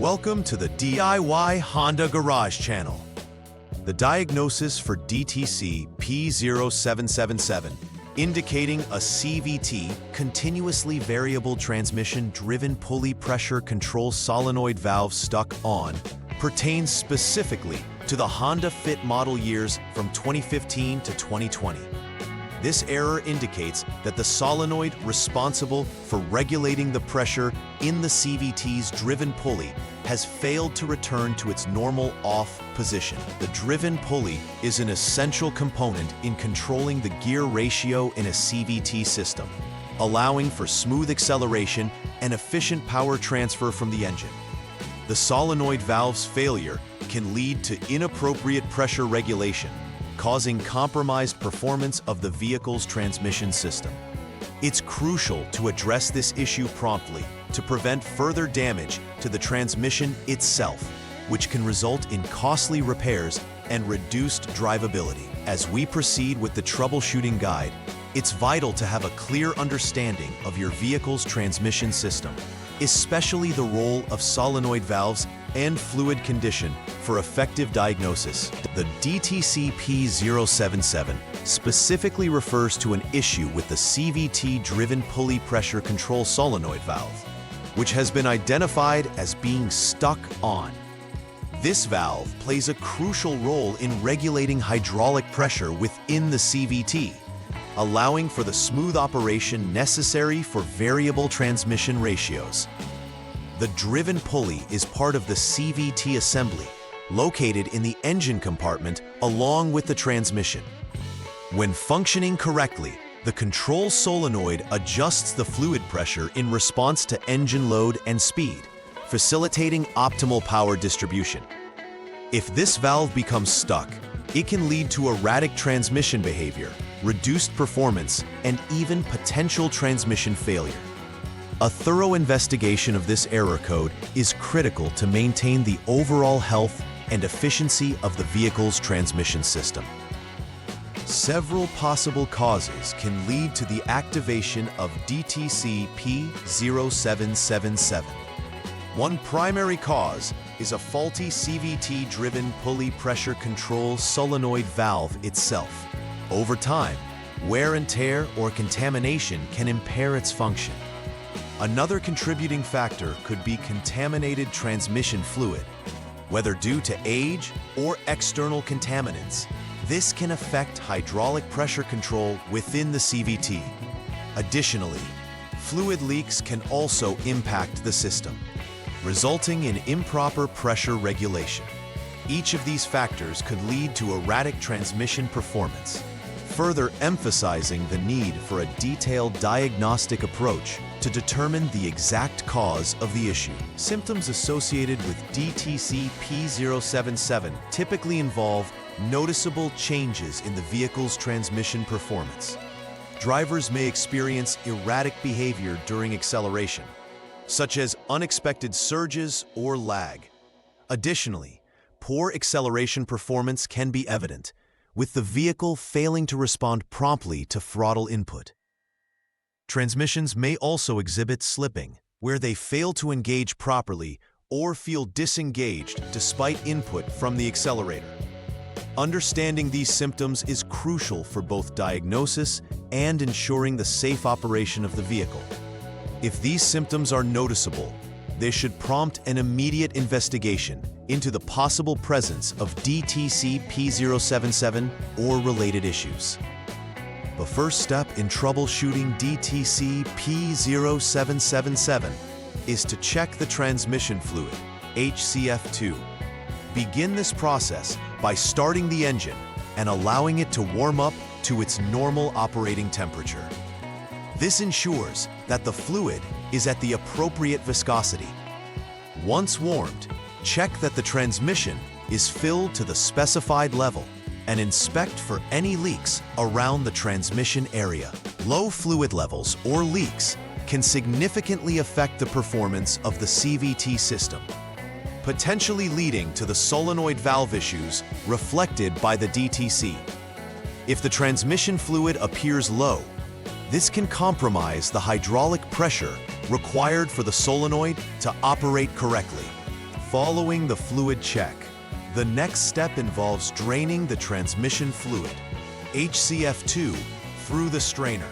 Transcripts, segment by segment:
Welcome to the DIY Honda Garage channel. The diagnosis for DTC P0777, indicating a CVT, continuously variable transmission-driven pulley pressure control solenoid valve stuck on, pertains specifically to the Honda Fit model years from 2015 to 2020. This error indicates that the solenoid responsible for regulating the pressure in the CVT's driven pulley has failed to return to its normal off position. The driven pulley is an essential component in controlling the gear ratio in a CVT system, allowing for smooth acceleration and efficient power transfer from the engine. The solenoid valve's failure can lead to inappropriate pressure regulation, causing compromised performance of the vehicle's transmission system. It's crucial to address this issue promptly to prevent further damage to the transmission itself, which can result in costly repairs and reduced drivability. As we proceed with the troubleshooting guide, it's vital to have a clear understanding of your vehicle's transmission system, especially the role of solenoid valves and fluid condition for effective diagnosis. The DTC P0777 specifically refers to an issue with the CVT-driven pulley pressure control solenoid valve, which has been identified as being stuck on. This valve plays a crucial role in regulating hydraulic pressure within the CVT, allowing for the smooth operation necessary for variable transmission ratios. The driven pulley is part of the CVT assembly, located in the engine compartment along with the transmission. When functioning correctly, the control solenoid adjusts the fluid pressure in response to engine load and speed, facilitating optimal power distribution. If this valve becomes stuck, it can lead to erratic transmission behavior, reduced performance, and even potential transmission failure. A thorough investigation of this error code is critical to maintain the overall health and efficiency of the vehicle's transmission system. Several possible causes can lead to the activation of DTC P0777. One primary cause is a faulty CVT-driven pulley pressure control solenoid valve itself. Over time, wear and tear or contamination can impair its function. Another contributing factor could be contaminated transmission fluid, whether due to age or external contaminants. This can affect hydraulic pressure control within the CVT. Additionally, fluid leaks can also impact the system, resulting in improper pressure regulation. Each of these factors could lead to erratic transmission performance, further emphasizing the need for a detailed diagnostic approach to determine the exact cause of the issue. Symptoms associated with DTC P0777 typically involve noticeable changes in the vehicle's transmission performance. Drivers may experience erratic behavior during acceleration, such as unexpected surges or lag. Additionally, poor acceleration performance can be evident, with the vehicle failing to respond promptly to throttle input. Transmissions may also exhibit slipping, where they fail to engage properly or feel disengaged despite input from the accelerator. Understanding these symptoms is crucial for both diagnosis and ensuring the safe operation of the vehicle. If these symptoms are noticeable, they should prompt an immediate investigation into the possible presence of DTC P0777 or related issues. The first step in troubleshooting DTC P0777 is to check the transmission fluid, HCF2. Begin this process by starting the engine and allowing it to warm up to its normal operating temperature. This ensures that the fluid is at the appropriate viscosity. Once warmed, check that the transmission is filled to the specified level and inspect for any leaks around the transmission area. Low fluid levels or leaks can significantly affect the performance of the CVT system, potentially leading to the solenoid valve issues reflected by the DTC. If the transmission fluid appears low, this can compromise the hydraulic pressure required for the solenoid to operate correctly. Following the fluid check, the next step involves draining the transmission fluid, HCF2, through the strainer.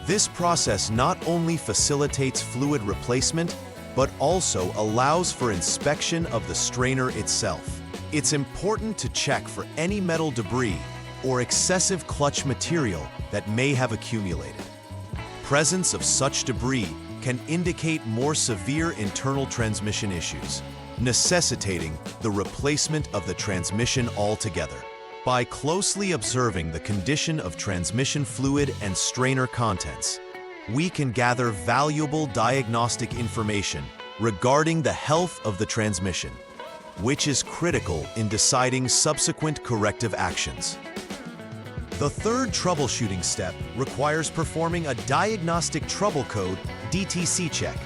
This process not only facilitates fluid replacement, but also allows for inspection of the strainer itself. It's important to check for any metal debris or excessive clutch material that may have accumulated. Presence of such debris can indicate more severe internal transmission issues, necessitating the replacement of the transmission altogether. By closely observing the condition of transmission fluid and strainer contents, we can gather valuable diagnostic information regarding the health of the transmission, which is critical in deciding subsequent corrective actions. The third troubleshooting step requires performing a diagnostic trouble code DTC check.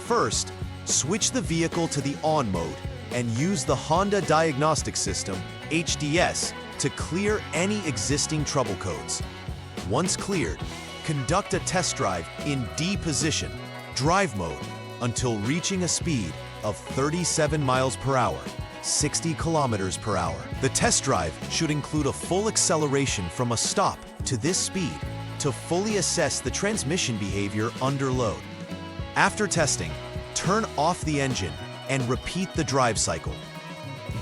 First, switch the vehicle to the on mode and use the Honda Diagnostic System, HDS, to clear any existing trouble codes. Once cleared, conduct a test drive in D position, drive mode, until reaching a speed of 37 miles per hour, 60 kilometers per hour. The test drive should include a full acceleration from a stop to this speed to fully assess the transmission behavior under load. After testing, turn off the engine and repeat the drive cycle.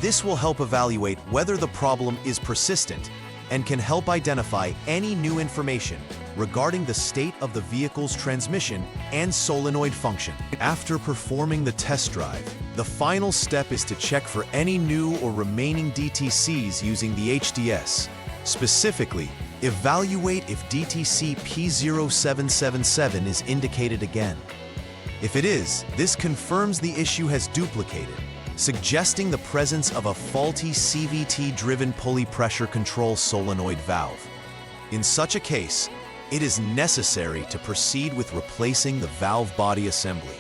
This will help evaluate whether the problem is persistent and can help identify any new information regarding the state of the vehicle's transmission and solenoid function. After performing the test drive, the final step is to check for any new or remaining DTCs using the HDS. Specifically, evaluate if DTC P0777 is indicated again. If it is, this confirms the issue has duplicated, suggesting the presence of a faulty CVT-driven pulley pressure control solenoid valve. In such a case, it is necessary to proceed with replacing the valve body assembly.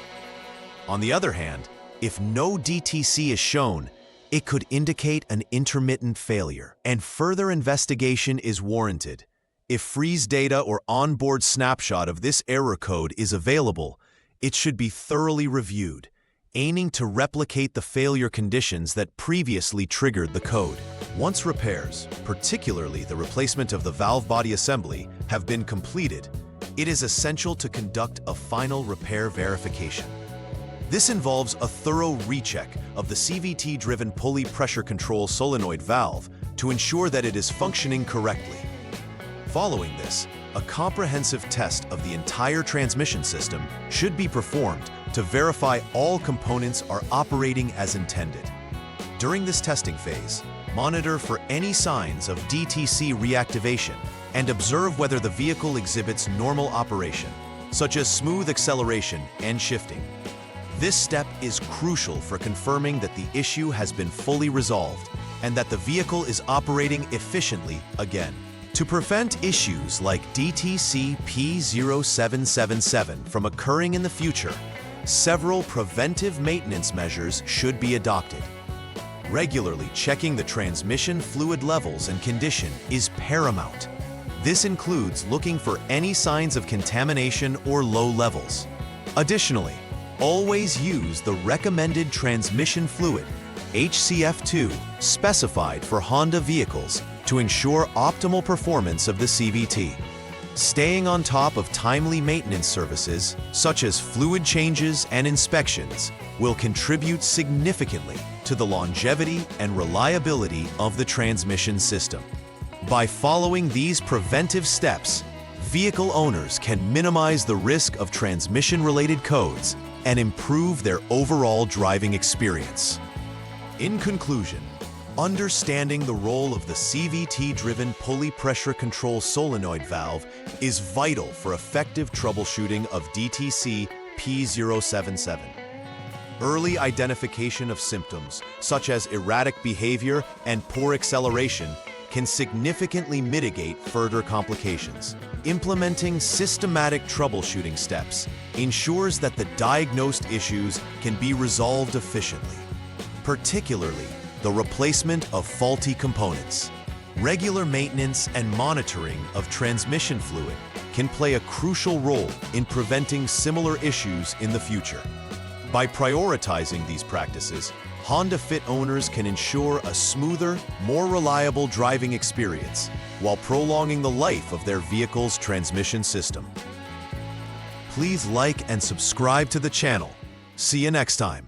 On the other hand, if no DTC is shown, it could indicate an intermittent failure, and further investigation is warranted. If freeze data or onboard snapshot of this error code is available, it should be thoroughly reviewed, aiming to replicate the failure conditions that previously triggered the code. Once repairs, particularly the replacement of the valve body assembly, have been completed, it is essential to conduct a final repair verification. This involves a thorough recheck of the CVT-driven pulley pressure control solenoid valve to ensure that it is functioning correctly. Following this, a comprehensive test of the entire transmission system should be performed to verify all components are operating as intended. During this testing phase, monitor for any signs of DTC reactivation and observe whether the vehicle exhibits normal operation, such as smooth acceleration and shifting. This step is crucial for confirming that the issue has been fully resolved and that the vehicle is operating efficiently again. To prevent issues like DTC P0777 from occurring in the future, several preventive maintenance measures should be adopted. Regularly checking the transmission fluid levels and condition is paramount. This includes looking for any signs of contamination or low levels. Additionally, always use the recommended transmission fluid, HCF2, specified for Honda vehicles to ensure optimal performance of the CVT. Staying on top of timely maintenance services, such as fluid changes and inspections, will contribute significantly to the longevity and reliability of the transmission system. By following these preventive steps, vehicle owners can minimize the risk of transmission-related codes and improve their overall driving experience. In conclusion, understanding the role of the CVT-driven pulley pressure control solenoid valve is vital for effective troubleshooting of DTC P0777. Early identification of symptoms, such as erratic behavior and poor acceleration, can significantly mitigate further complications. Implementing systematic troubleshooting steps ensures that the diagnosed issues can be resolved efficiently, particularly the replacement of faulty components. Regular maintenance and monitoring of transmission fluid can play a crucial role in preventing similar issues in the future. By prioritizing these practices, Honda Fit owners can ensure a smoother, more reliable driving experience while prolonging the life of their vehicle's transmission system. Please like and subscribe to the channel. See you next time.